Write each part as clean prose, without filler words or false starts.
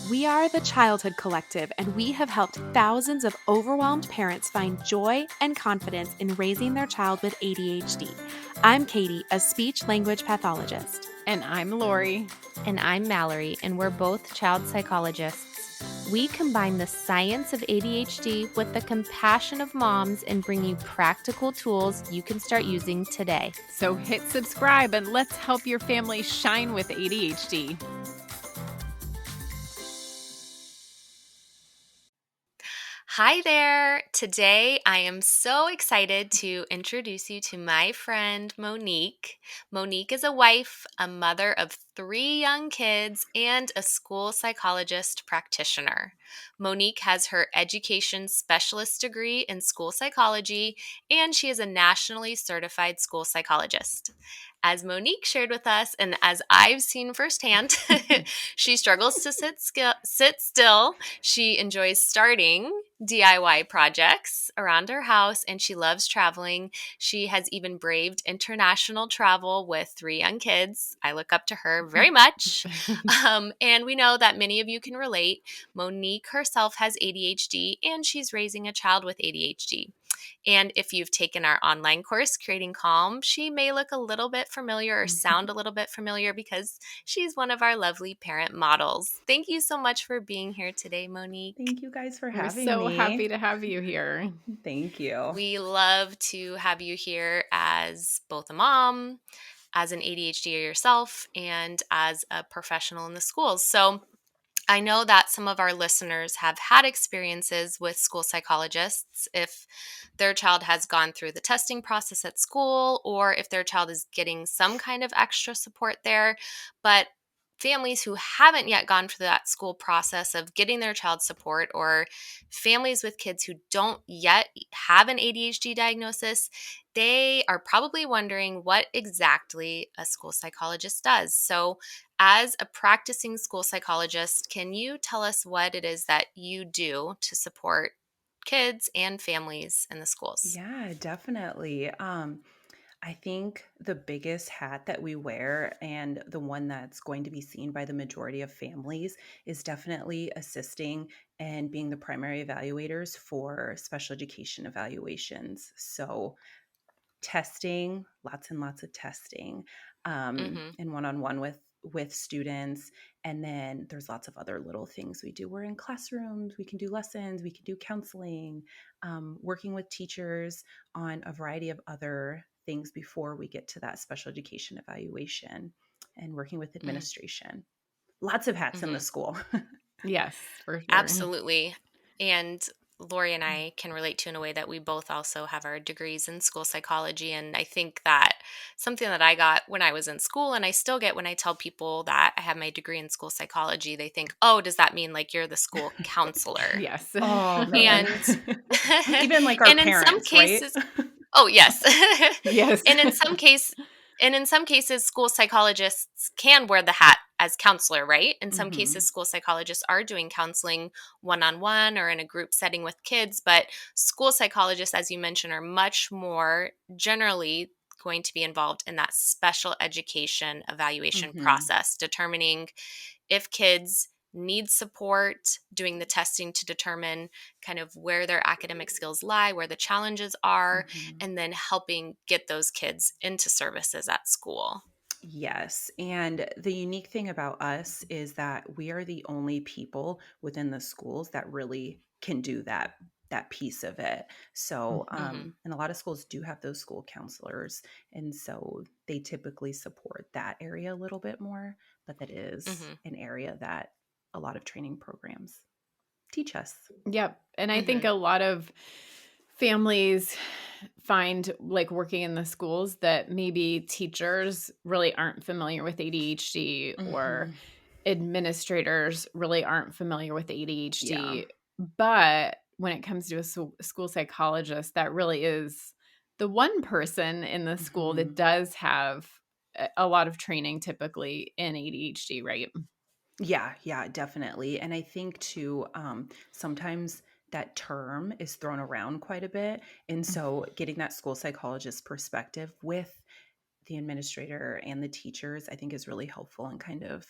We are the Childhood Collective, and we have helped thousands of overwhelmed parents find joy and confidence in raising their child with ADHD. I'm Katie, a speech language pathologist. And I'm Lori. And I'm Mallory, and we're both child psychologists. We combine the science of ADHD with the compassion of moms and bring you practical tools you can start using today. So hit subscribe and let's help your family shine with ADHD. Hi there! Today I am so excited to introduce you to my friend Monique. Monique is a wife, a mother of 3 young kids, and a school psychologist practitioner. Monique has her education specialist degree in school psychology, and she is a nationally certified school psychologist. As Monique shared with us, and as I've seen firsthand, she struggles to sit still. She enjoys starting DIY projects around her house, and she loves traveling. She has even braved international travel with 3 young kids. I look up to her very much. And we know that many of you can relate. Monique herself has ADHD, and she's raising a child with ADHD. And if you've taken our online course, Creating Calm, she may look a little bit familiar or sound a little bit familiar because she's one of our lovely parent models. Thank you so much for being here today, Monique. Thank you guys for We're having so me. happy to have you here. Thank you. We love to have you here as both a mom, as an ADHD yourself, and as a professional in the schools. So I know that some of our listeners have had experiences with school psychologists if their child has gone through the testing process at school or if their child is getting some kind of extra support there. But families who haven't yet gone through that school process of getting their child support, or families with kids who don't yet have an ADHD diagnosis, they are probably wondering what exactly a school psychologist does. So as a practicing school psychologist, can you tell us what it is that you do to support kids and families in the schools? Yeah, definitely. I think the biggest hat that we wear and the one that's going to be seen by the majority of families is definitely assisting and being the primary evaluators for special education evaluations. So testing, lots and lots of testing, Mm-hmm. and one-on-one with students. And then there's lots of other little things we do. We're in classrooms, we can do lessons, we can do counseling, working with teachers on a variety of other things before we get to that special education evaluation, and working with administration. Lots of hats in Mm-hmm. the school. Yes, for sure. Absolutely. And Lori and I can relate to in a way that we both also have our degrees in school psychology. And I think that something that I got when I was in school, and I still get when I tell people that I have my degree in school psychology, they think, oh, does that mean like you're the school counselor? Yes. Oh, And man. Even like our and in some parents, right? cases, oh yes. Yes. And in some cases, school psychologists can wear the hat as counselor, right? In some Mhm. cases, school psychologists are doing counseling one-on-one or in a group setting with kids, but school psychologists, as you mentioned, are much more generally going to be involved in that special education evaluation Mhm. process, determining if kids need support, doing the testing to determine kind of where their academic skills lie, where the challenges are, Mhm. and then helping get those kids into services at school. Yes. And the unique thing about us is that we are the only people within the schools that really can do that piece of it. So, Mm-hmm. and a lot of schools do have those school counselors, and so they typically support that area a little bit more. But that is Mm-hmm. an area that a lot of training programs teach us. Yep. And I think Mm-hmm. a lot of families find, like, working in the schools, that maybe teachers really aren't familiar with ADHD or Mhm. administrators really aren't familiar with Yeah. ADHD. But when it comes to a school psychologist, that really is the one person in the school that Mhm. does have a lot of training typically in ADHD, right? Yeah, yeah, definitely. And I think too, sometimes that term is thrown around quite a bit. And so getting that school psychologist perspective with the administrator and the teachers, I think is really helpful in kind of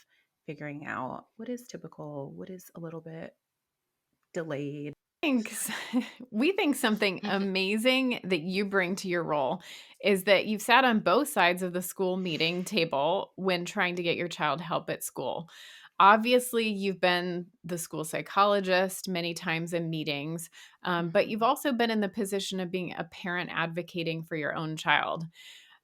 figuring out what is typical, what is a little bit delayed. Thanks. We think something amazing that you bring to your role is that you've sat on both sides of the school meeting table when trying to get your child help at school. Obviously, you've been the school psychologist many times in meetings, but you've also been in the position of being a parent advocating for your own child.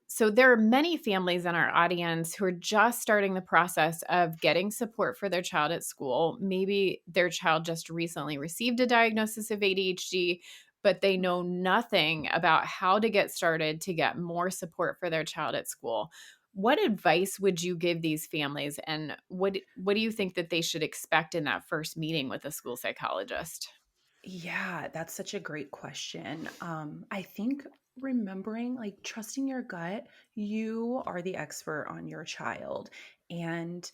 So there are many families in our audience who are just starting the process of getting support for their child at school. Maybe their child just recently received a diagnosis of ADHD, but they know nothing about how to get started to get more support for their child at school. What advice would you give these families, and what do you think that they should expect in that first meeting with a school psychologist? Yeah, that's such a great question. I think remembering, like, trusting your gut, you are the expert on your child. And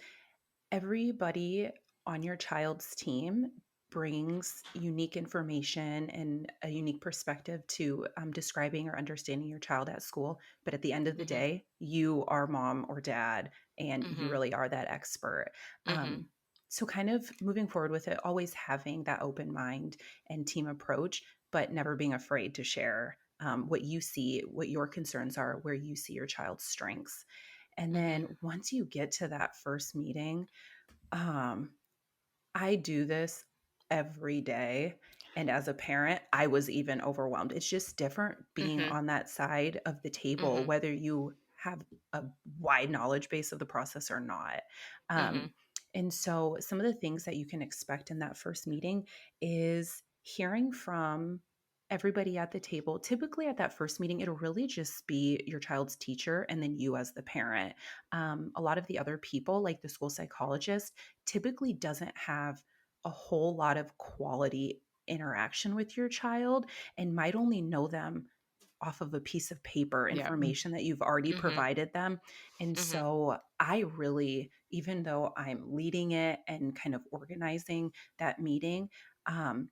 everybody on your child's team brings unique information and a unique perspective to describing or understanding your child at school. But at the end of the Mm-hmm. day, you are mom or dad, and you Mm-hmm. really are that expert. Mm-hmm. Um, so, kind of moving forward with it, always having that open mind and team approach, but never being afraid to share what you see, what your concerns are, where you see your child's strengths. And Mm-hmm. then once you get to that first meeting, um, I do this every day. And as a parent, I was even overwhelmed. It's just different being Mm-hmm. on that side of the table, Mm-hmm. whether you have a wide knowledge base of the process or not. Mm-hmm. Um, and so, some of the things that you can expect in that first meeting is hearing from everybody at the table. Typically, at that first meeting, it'll really just be your child's teacher and then you as the parent. A lot of the other people, like the school psychologist, typically doesn't have a whole lot of quality interaction with your child and might only know them off of a piece of paper, Yeah. information that you've already Mm-hmm. provided them. And Mm-hmm. so I really, even though I'm leading it and kind of organizing that meeting, um,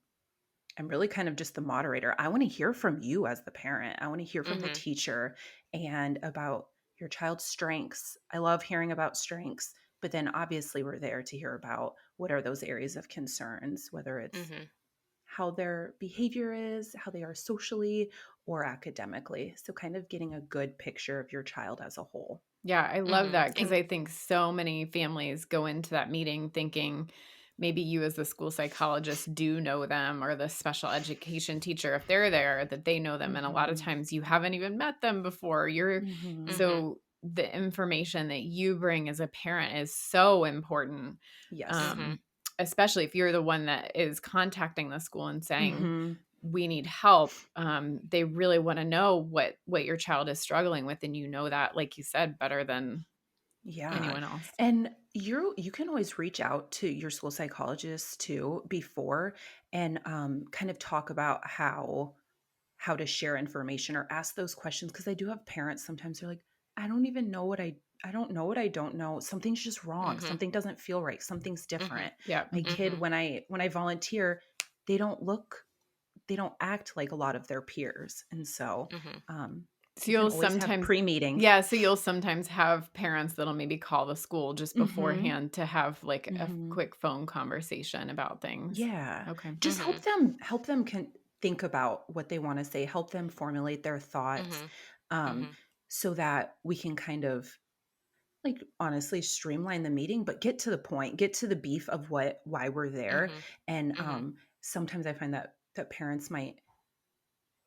I'm really kind of just the moderator. I want to hear from you as the parent. I want to hear from the Mm-hmm. teacher and about your child's strengths. I love hearing about strengths, but then obviously we're there to hear about what are those areas of concerns, whether it's Mm-hmm. how their behavior is, how they are socially or academically. So kind of getting a good picture of your child as a whole. Yeah, I love Mm-hmm. that because I think so many families go into that meeting thinking maybe you as the school psychologist do know them, or the special education teacher, if they're there, that they know them. And a lot of Mhm. times you haven't even met them before. Mhm. Mm-hmm. So the information that you bring as a parent is so important. Yes. Mm-hmm. Um, Especially if you're the one that is contacting the school and saying, Mhm. we need help. They really want to know what your child is struggling with, and you know that, like you said, better than Yeah. anyone else. And you can always reach out to your school psychologist too before and kind of talk about how to share information or ask those questions, because I do have parents sometimes they're like, I don't even know what I don't know what I don't know. Something's just wrong. Mm-hmm. Something doesn't feel right. Something's Mm-hmm. different. Yeah. My kid, Mm-hmm. when I volunteer, they don't look they don't act like a lot of their peers. And so Mm-hmm. So you can you'll always have sometimes, pre-meetings. yeah, so you'll sometimes have parents that'll maybe call the school just Mhm. beforehand to have like a Mhm. quick phone conversation about things. Yeah. Okay. Just Mm-hmm. help them can think about what they want to say, help them formulate their thoughts, Mm-hmm. um, Mm-hmm. so that we can kind of, like, honestly streamline the meeting, but get to the point, get to the beef of why we're there. Mm-hmm. And Mm-hmm. sometimes I find that parents might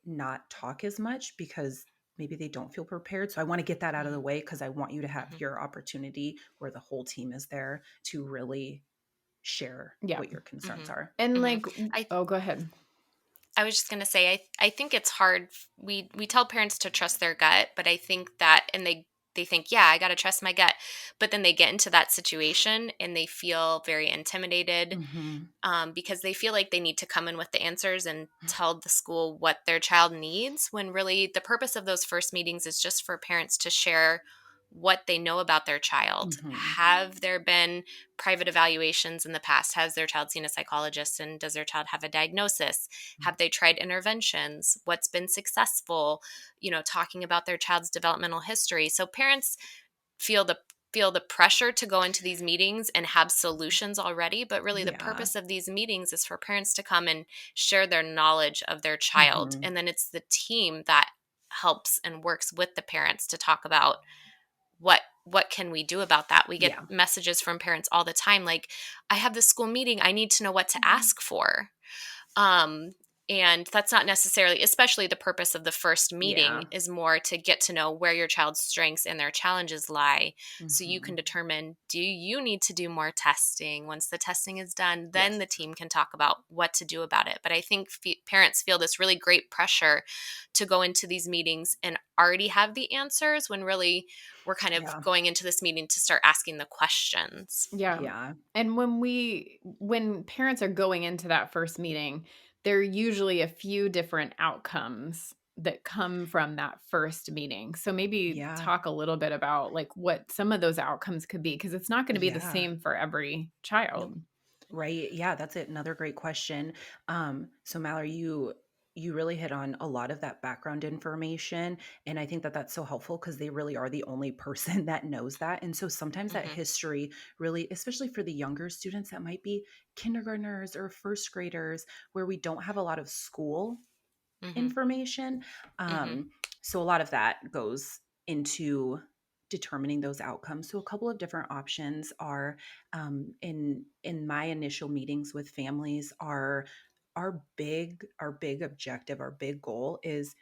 not talk as much because maybe they don't feel prepared. So I want to get that out of the way because I want you to have Mm-hmm. your opportunity where the whole team is there to really share Yeah. what your concerns Mm-hmm. are. And Mm-hmm. like, I oh, go ahead. I was just gonna say, I think it's hard. We tell parents to trust their gut, but I think that, and they think, yeah, I got to trust my gut, but then they get into that situation and they feel very intimidated, Mhm. because they feel like they need to come in with the answers and tell the school what their child needs, when really the purpose of those first meetings is just for parents to share what they know about their child. Mhm. Have there been private evaluations in the past? Has their child seen a psychologist, and does their child have a diagnosis? Have they tried interventions? What's been successful? Talking about their child's developmental history. So parents feel the feel the pressure to go into these meetings and have solutions already, but really the Yeah. purpose of these meetings is for parents to come and share their knowledge of their child. Mhm. And then it's the team that helps and works with the parents to talk about what can we do about that. We get Yeah. messages from parents all the time like, I have this school meeting, I need to know what to ask for. Um, and that's not necessarily, especially the purpose of the first Yeah. meeting is more to get to know where your child's strengths and their challenges lie. So you can Mhm. determine, do you need to do more testing? Once the testing is done, then Yes. the team can talk about what to do about it. But I think parents feel this really great pressure to go into these meetings and already have the answers when really we're kind of Yeah. going into this meeting to start asking the questions. Yeah. Yeah. And when parents are going into that first meeting, there are usually a few different outcomes that come from that first meeting. So maybe Yeah. talk a little bit about like what some of those outcomes could be, because it's not going to be the Yeah. same for every Nope. child. Right. Yeah, that's it. Another great question. So Mallory, you really hit on a lot of that background information, and I think that that's so helpful because they really are the only person that knows that. And so sometimes that Hmm. history really, especially for the younger students that might be kindergartners or first graders, where we don't have a lot of school Hmm. information. Hmm. So a lot of that goes into determining those outcomes. So a couple of different options are in my initial meetings with families are our big objective, our big goal is,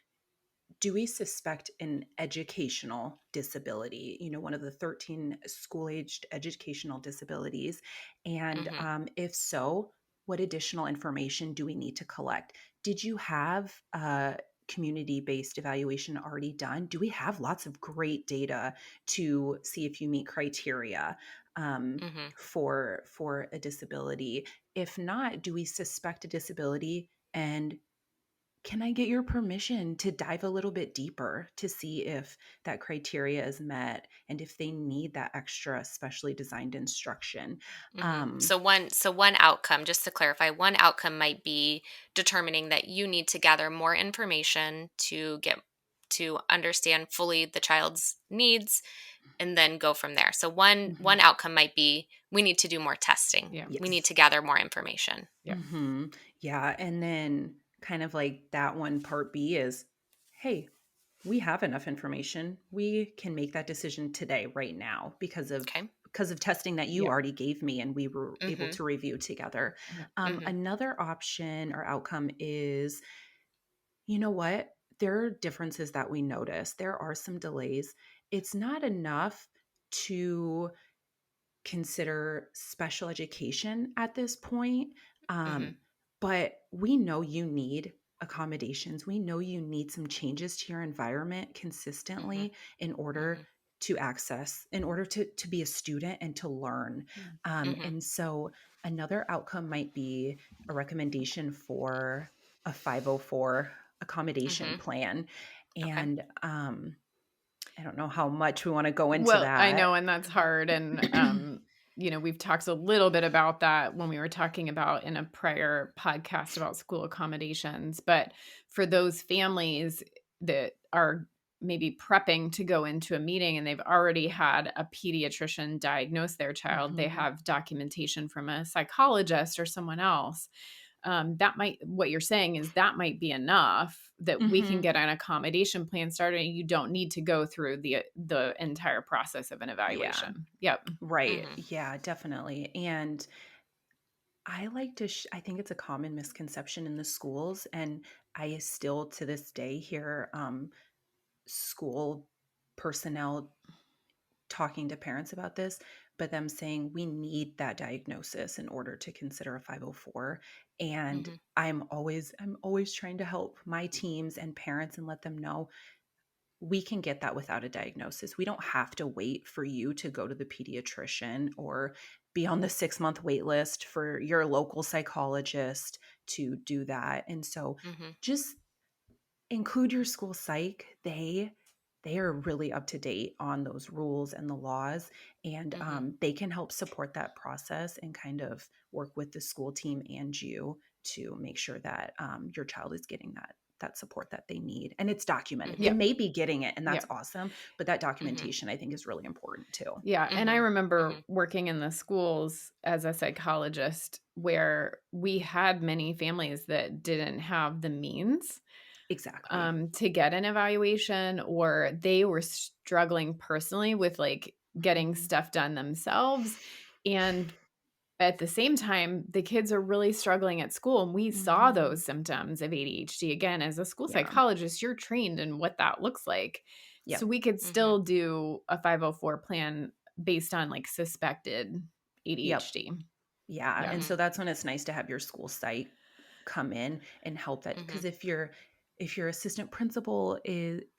do we suspect an educational disability, one of the 13 school aged educational disabilities? And Hmm. if so, what additional information do we need to collect? Did you have a community based evaluation already done? Do we have lots of great data to see if you meet criteria Hmm. for a disability? If not, do we suspect a disability, and can I get your permission to dive a little bit deeper to see if that criteria is met and if they need that extra specially designed instruction? Hmm. Um, So one outcome, just to clarify, one outcome might be determining that you need to gather more information to understand fully the child's needs and then go from there. So one mhm. outcome might be we need to do more testing. Yeah. We need Yes. to gather more information. Yeah. Yeah. And then kind of like that one part B is, hey, we have enough information. We can make that decision today, right now, Okay. because of testing that you Yeah. already gave me and we were able Mhm. to review together. Yeah. Mhm. Another option or outcome is, you know what? There are differences that we notice. There are some delays. It's not enough to consider special education at this point. Mhm. Um, but we know you need accommodations. We know you need some changes to your environment Mhm. consistently in order Mhm. in order to be a student and to learn. Yeah. Mhm. And so another outcome might be a recommendation for a 504 accommodation Mhm. plan. Okay. And I don't know how much we want to go into Well, I that. know, and that's hard. And, we've talked a little bit about that when we were talking about in a prior podcast about school accommodations. But for those families that are maybe prepping to go into a meeting and they've already had a pediatrician diagnose their child, they Mhm. have documentation from a psychologist or someone else. That might, what you're saying is that might be enough that we can Mhm. get an accommodation plan started and you don't need to go through the entire process of an Yeah. evaluation. Yep. Right. Mhm. Yeah, definitely. And I think it's a common misconception in the schools, and I still to this day hear school personnel talking to parents about this, but them saying we need that diagnosis in order to consider a 504. And Mhm. I'm always trying to help my teams and parents and let them know we can get that without a diagnosis. We don't have to wait for you to go to the pediatrician or be on the 6-month wait list for your local psychologist to do that. And so Mhm. just include your school psych. They are really up to date on those rules and the laws, and Mhm. they can help support that process and kind of work with the school team and you to make sure that your child is getting that support that they need. And it's documented. They Yeah. may be getting it, and Yeah. that's awesome, but that Mhm. documentation I think is really important too. Yeah, and I Mhm. remember Mhm. working in the schools as a psychologist where we had many families that didn't have the means Exactly. to get an evaluation, or they were struggling personally with like getting Mhm. stuff done themselves. And at the same time, the kids are really struggling at school. And we saw Mhm. those symptoms of ADHD. Again, as a school Yeah. psychologist, you're trained in what that looks like. So Yep. we could Mhm. still do a 504 plan based on like suspected Yep. ADHD. Yeah, Yeah. and Mhm. so that's when it's nice to have your school site come in and help that, because Mhm. if your assistant principal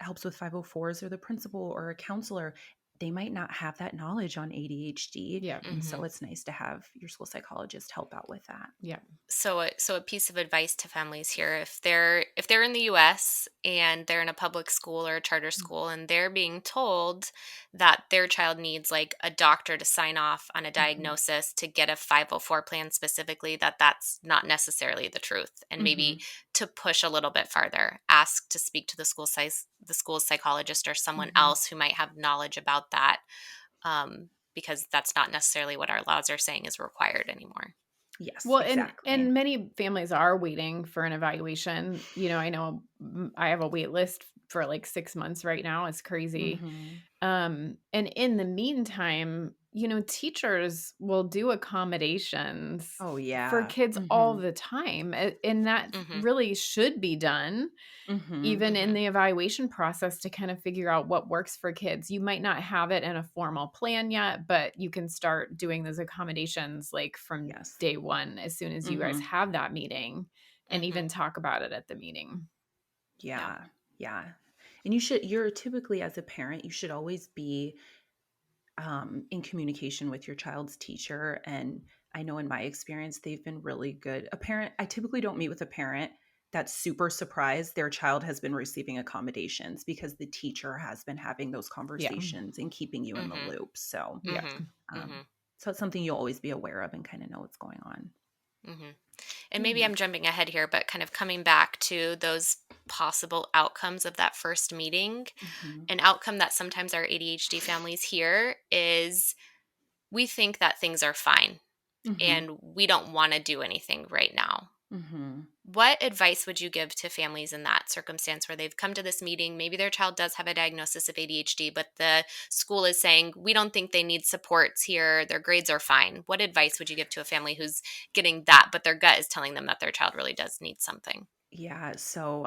helps with 504s, or the principal or a counselor, they might not have that knowledge on ADHD, Yeah. and so Mhm. it's nice to have your school psychologist help out with that. Yeah. So a piece of advice to families here, if they're in the US and they're in a public school or a charter school and they're being told that their child needs like a doctor to sign off on a Mhm. diagnosis to get a 504 plan specifically, that's not necessarily the truth, and maybe Mhm. to push a little bit farther, ask to speak to the school psychologist or someone Mhm. else who might have knowledge about that, because that's not necessarily what our laws are saying is required anymore. Yes, Well, exactly. and many families are waiting for an evaluation. I know I have a wait list for like 6 months right now. It's crazy. Mhm. And in the meantime, teachers will do accommodations Oh, for yeah. kids all Mhm. the time, and that Mhm. really should be done Mhm. even in Mhm. the evaluation process to kind of figure out what works for kids. You might not have it in a formal plan yet, but you can start doing those accommodations like from Yes. day one as soon as you guys Mhm. have that meeting and even Mhm. talk about it at the meeting. Yeah. Yeah. Yeah. And you're typically, as a parent, you should always be in communication with your child's teacher. And I know in my experience, they've been really good. I typically don't meet with a parent that's super surprised their child has been receiving accommodations, because the teacher has been having those Yeah. conversations and keeping you in the Mhm. loop. So, Yeah. Mhm. um, Mhm. so it's something you'll always be aware of and kind of know what's going on. Mhm. And maybe Yeah. I'm jumping ahead here, but kind of coming back to those possible outcomes of that first meeting, Hmm. an outcome that sometimes our ADHD families hear is we think that things are fine Hmm. and we don't want to do anything right now. Hmm. What advice would you give to families in that circumstance where they've come to this meeting? Maybe their child does have a diagnosis of ADHD, but the school is saying, we don't think they need supports here. Their grades are fine. What advice would you give to a family who's getting that, but their gut is telling them that their child really does need something? Yeah. So,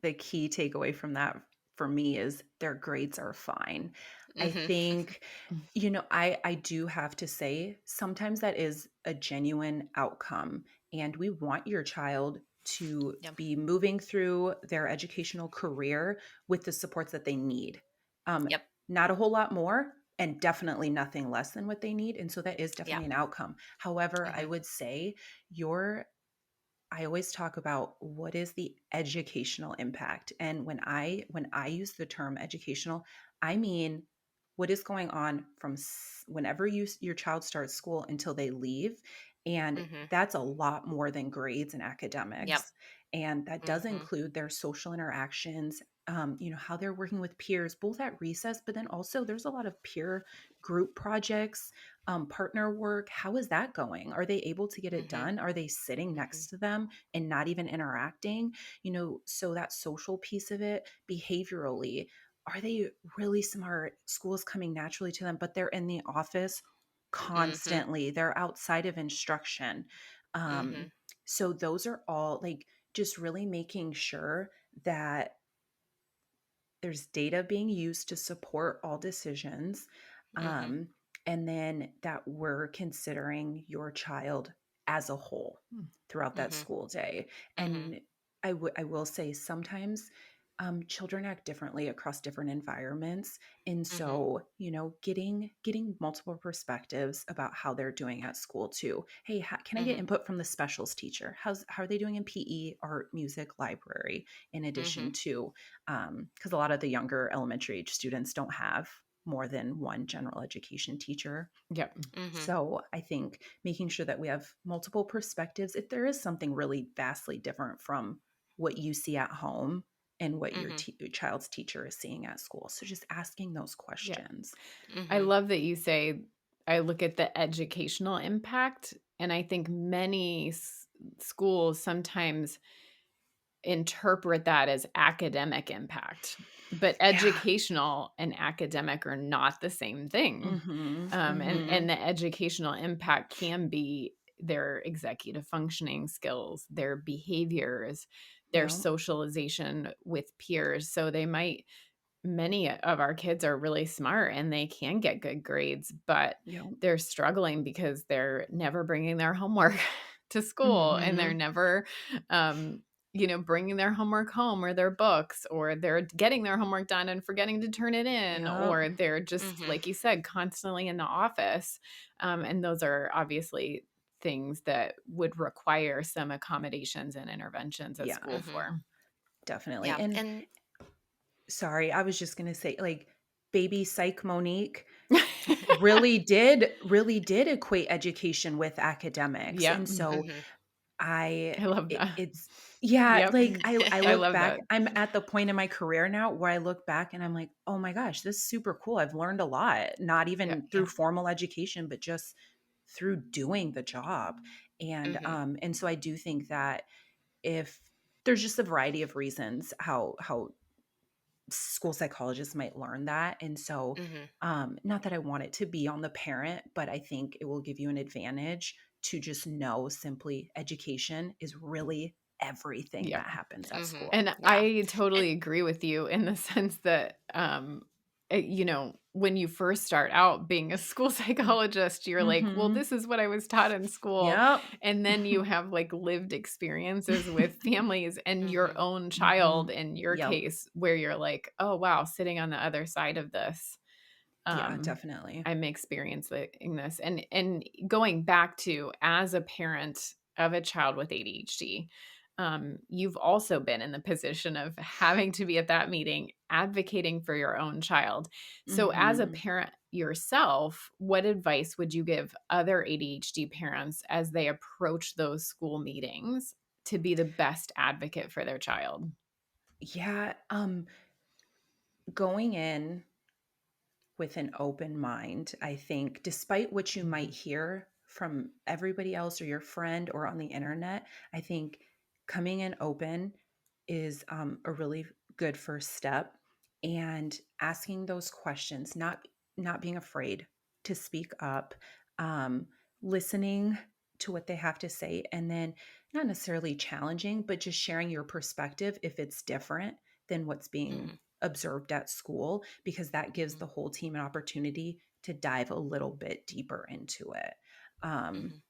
the key takeaway from that for me is their grades are fine. I Hmm. think, I do have to say sometimes that is a genuine outcome, and we want your child to Yep. be moving through their educational career with the supports that they need. Um, Yep. Not a whole lot more, and definitely nothing less than what they need. And so that is Yeah. definitely an outcome. However, I Hmm. would say your I always talk about what is the educational impact. And when I use the term educational, I mean what is going on from whenever your child starts school until they leave. And Hmm. that's a lot more than grades and Yep. academics. And that does Hmm. include their social interactions, how they're working with peers, both at recess, but then also there's a lot of peer group projects, partner work. How is that going? Are they able to get it Hmm. done? Are they sitting Hmm. next to them and not even interacting? So that social piece of it, behaviorally, are they really smart? School is coming naturally to them, but they're in the office Hmm. constantly. They're outside of instruction. Hmm. Um, so those are all like just really making sure that there's data being used to support all decisions. Hmm. Um, and then that we're considering your child as a whole throughout that Hmm. school day. Hmm. And I will say sometimes children act differently across different environments. And Hmm. so, getting multiple perspectives about how they're doing at school too. Hey, can I get Hmm. input from the specials teacher? How are they doing in PE, art, music, library, in Hmm. addition to because a lot of the younger elementary age students don't have more than one general education teacher. Yep. Hmm. So I think making sure that we have multiple perspectives, if there is something really vastly different from what you see at home and what your Mhm. child's teacher is seeing at school. So just asking those Yeah. questions. I Mhm. love that you say, I look at the educational impact, and I think many schools sometimes interpret that as academic impact, but Yeah. educational and academic are not the same thing. Mm-hmm. And Mm-hmm. the educational impact can be their executive functioning skills, their behaviors, their Yep. socialization with peers. So they might many of our kids are really smart and they can get good grades, but Yep. they're struggling because they're never bringing their homework to school, and they're Mm-hmm. never, um, bringing their homework home or their books, or they're getting their homework done and forgetting to turn it in, Yep. or they're just, Mhm. like you said, constantly in the office. And those are obviously things that would require some accommodations and interventions at Yeah, school Mhm. for. definitely. Yeah. And And sorry, I was just gonna say, like, baby psych Monique really did equate education with academics. Yep. And so Mhm. I love that. it's yeah, Yep. like I I look love back, that. I'm at the point in my career now where I look back and I'm like, oh my gosh, this is super cool. I've learned a lot, not Yeah. even through formal education, but just through doing the job. Mhm. And so I do think that if there's just a variety of reasons how school psychologists might learn that. And so, Mhm. not that I want it to be on the parent, but I think it will give you an advantage to just know simply education is really everything Yep. that happens at Mhm. school. And Yeah. I And totally agree with you in the sense that, when you first start out being a school psychologist, you're like, well, Mm-hmm. this is what I was taught in school. Yep. And then you have like lived experiences with families and your Mhm. own Mm-hmm. child, in your Yep. case, where you're like, oh, wow, sitting on the other side of this. Yeah, um definitely. I'm experiencing this, and going back to, as a parent of a child with ADHD, you've also been in the position of having to be at that meeting advocating for your own child. So as a Mm-hmm. parent yourself, what advice would you give other ADHD parents as they approach those school meetings to be the best advocate for their child? Yeah. Going in with an open mind. I think, despite what you might Mhm. hear from everybody else or your friend or on the internet, I think coming in open is a really good first step. And asking those questions, not being afraid to speak up, um, listening to what they have to say, and then not necessarily challenging, but just sharing your perspective if it's different than what's being Mhm. observed at school, because that gives Mhm. the whole team an opportunity to dive a little bit deeper into it. Um, Mhm.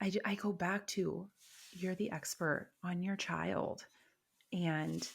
I go back to, you're the expert on your child, and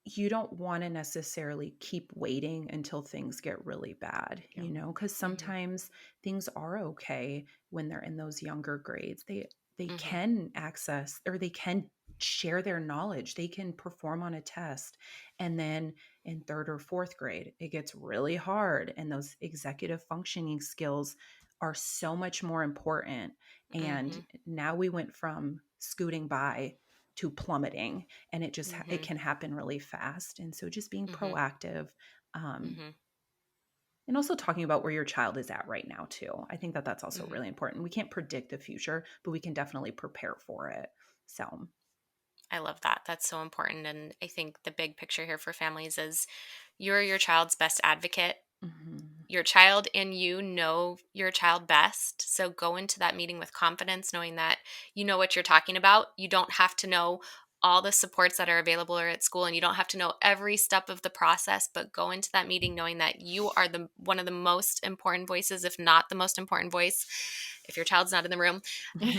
you don't want to necessarily keep waiting until things get really bad, Yeah. because Mhm. sometimes things are okay when they're in those younger grades. They Mhm. can access, or they can share their knowledge. They can perform on a test. And then in third or fourth grade, it gets really hard. And those executive functioning skills are so much more important. And Mhm. now we went from scooting by to plummeting, and it Mhm. can happen really fast. And so just being Mhm. proactive, um, Mhm. and also talking about where your child is at right now too. I think that that's also Mhm. really important. We can't predict the future, but we can definitely prepare for it. So I love that. That's so important. And I think the big picture here for families is you're your child's best advocate. mhm. Your child and you know your child best. So go into that meeting with confidence, knowing that you know what you're talking about. You don't have to know all the supports that are available or at school, and you don't have to know every step of the process, but go into that meeting knowing that you are the one of the most important voices, if not the most important voice, if your child's not in the room,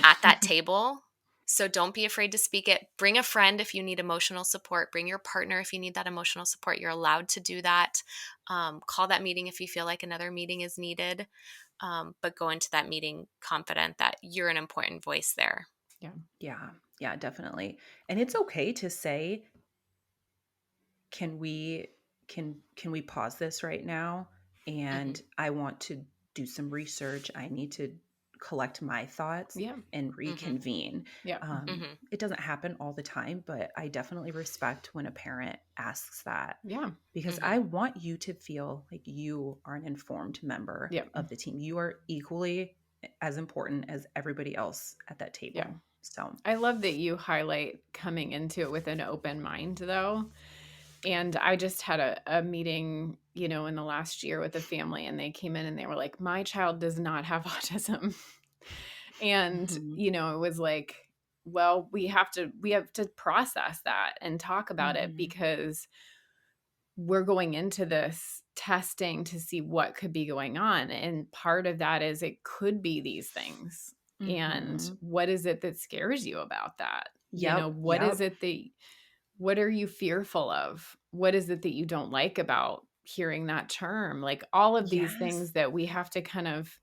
at that table. So don't be afraid to speak it. Bring a friend if you need emotional support. Bring your partner if you need that emotional support. You're allowed to do that. Call that meeting if you feel like another meeting is needed. But go into that meeting confident that you're an important voice there. Yeah. Yeah, yeah, definitely. And it's okay to say, can we can we pause this right now? Hmm. And I want to do some research. I need to collect my thoughts Yeah. and Mhm. reconvene. Yeah. Mhm. It doesn't happen all the time, but I definitely respect when a parent asks that, Yeah. because Mhm. I want you to feel like you are an informed member Yeah. of the team. You are equally as important as everybody else at that Yeah. table. So, I love that you highlight coming into it with an open mind, though. And I just had a meeting, in the last year with a family, and they came in and they were like, my child does not have autism. And, mhm, it was like, well, we have to process that and talk about it, mhm, because we're going into this testing to see what could be going on. And part of that is it could be these things. And mhm. what is it that scares you about that? Yep, What is yep. it that, what are you fearful of? What is it that you don't like about hearing that term? Like all of these Yes. things that we have to kind of,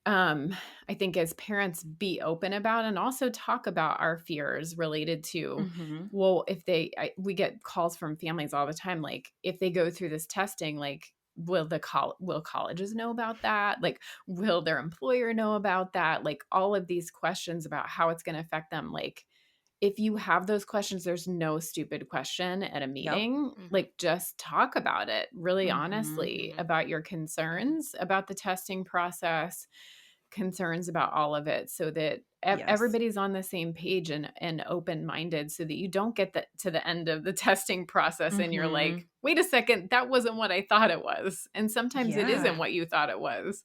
um, I think as parents be open about, and also talk about our fears related to, Mhm. well, if we get calls from families all the time, like if they go through this testing, like will colleges know about that? Like will their employer know about that? Like all of these questions about how it's going to affect them. Like if you have those questions, there's no stupid question at a Yep. meeting. Mhm. Like just talk about it really Mhm. honestly Mhm. about your concerns about the testing process, concerns about all of it, so that Yes. everybody's on the same page and open-minded, so that you don't get to the end of the testing process and you're like, Mhm. wait a second, that wasn't what I thought it was. And sometimes it isn't Yeah. Mhm. what you thought it was.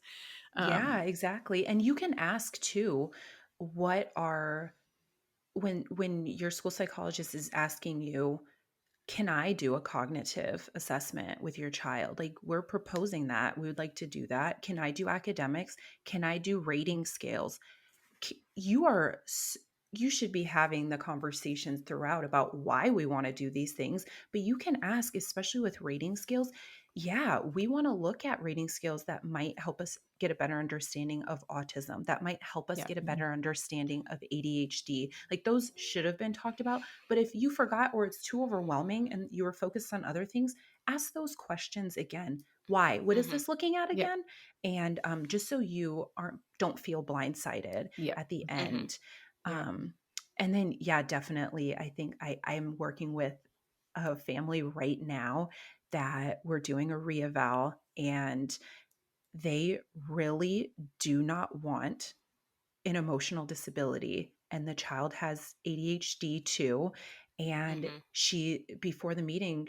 Yeah, um exactly. And you can ask too, what are when your school psychologist is asking you, can I do a cognitive assessment with your child? Like, we're proposing that. We would like to do that. Can I do academics? Can I do rating scales? You are you should be having the conversations throughout about why we want to do these things, but you can ask, especially with rating skills. Yeah, we want to look at rating skills that might help us get a better understanding of autism, that might help us yeah. get a better understanding of ADHD. Like, those should have been talked about, but if you forgot or it's too overwhelming and you were focused on other things, ask those questions again. Why? What is Mhm. this looking at Yep. again? And just so you don't feel blindsided Yep. at the Mhm. end. Yep. Um, and then, yeah, definitely, I think I'm working with a family right now that we're doing a reeval, and they really do not want an emotional disability, and the child has ADHD too. And Mhm. before the meeting,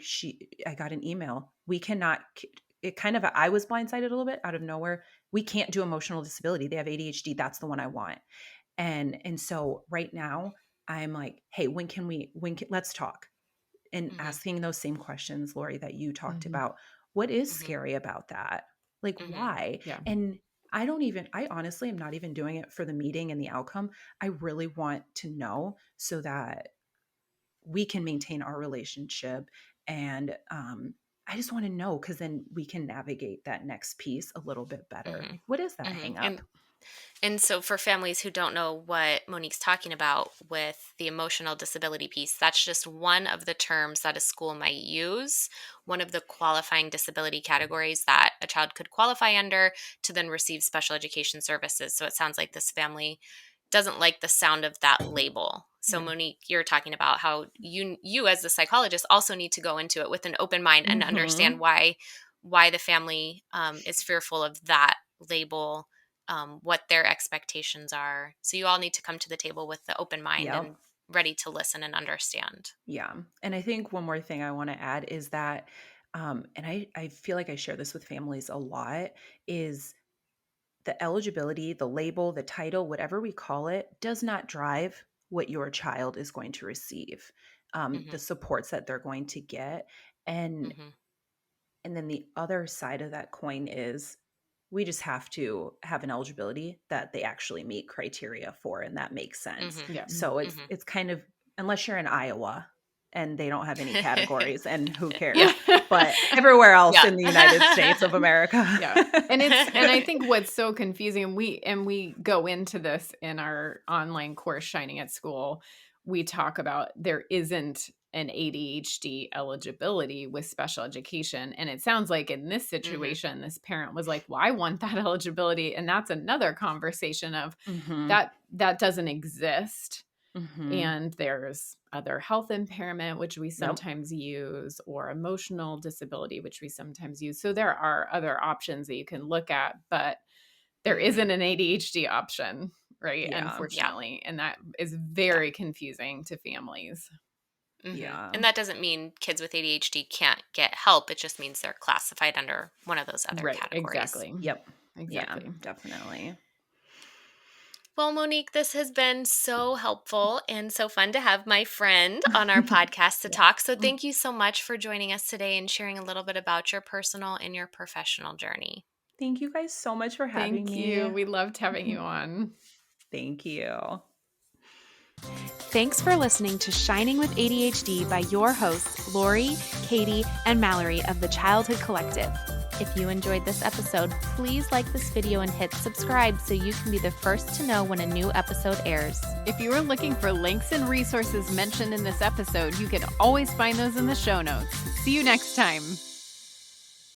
I got an email. We cannot, it kind of, I was blindsided a little bit out of nowhere. We can't do emotional disability. They have ADHD. That's the one I want. And so right now I'm like, hey, let's talk, and Mhm. asking those same questions, Lori, that you talked Mhm. about. What is Mhm. scary about that? Like, Mhm. why? Yeah. And I honestly am not even doing it for the meeting and the outcome. I really want to know so that we can maintain our relationship. And I just want to know, because then we can navigate that next piece a little bit better. Mhm. Like, what is that Mhm. hang up? And so, for families who don't know what Monique's talking about with the emotional disability piece, that's just one of the terms that a school might use, one of the qualifying disability categories that a child could qualify under to then receive special education services. So, it sounds like this family doesn't like the sound of that label. So, Yeah. Monique, you're talking about how you as the psychologist also need to go into it with an open mind and understand Mm-hmm. why the family is fearful of that label, what their expectations are. So you all need to come to the table with the open mind Yep. and ready to listen and understand. Yeah. And I think one more thing I want to add is that, and I feel like I share this with families a lot, is the eligibility, the label, the title, whatever we call it, does not drive what your child is going to receive, Hmm. the supports that they're going to get. And Hmm. and then the other side of that coin is, we just have to have an eligibility that they actually meet criteria for, and that makes sense. Hmm. Yeah. So Hmm. it's kind of, unless you're in Iowa and they don't have any categories, and who Yeah. cares? But everywhere else Yeah. in the United States of America. Yeah. And I think what's so confusing, and we go into this in our online course Shining at School, we talk about there isn't an ADHD eligibility with special education. And it sounds like in this situation, this parent was like, well, I want that eligibility. And that's another conversation of that doesn't exist. And there's other health impairment, which we sometimes use, or emotional disability, which we sometimes use. So there are other options that you can look at, but there isn't an ADHD option, right? Yeah. Unfortunately. And that is very confusing to families. Yeah. And that doesn't mean kids with ADHD can't get help. It just means they're classified under one of those other categories. Exactly. Yep. Exactly. Yeah, definitely. Well, Monique, this has been so helpful and so fun to have my friend on our podcast to talk. So thank you so much for joining us today and sharing a little bit about your personal and your professional journey. Thank you guys so much for having me. Thank you. We loved having you on. Thank you. Thanks for listening to Shining with ADHD by your hosts, Lori, Katie, and Mallory of the Childhood Collective. If you enjoyed this episode, please like this video and hit subscribe so you can be the first to know when a new episode airs. If you are looking for links and resources mentioned in this episode, you can always find those in the show notes. See you next time.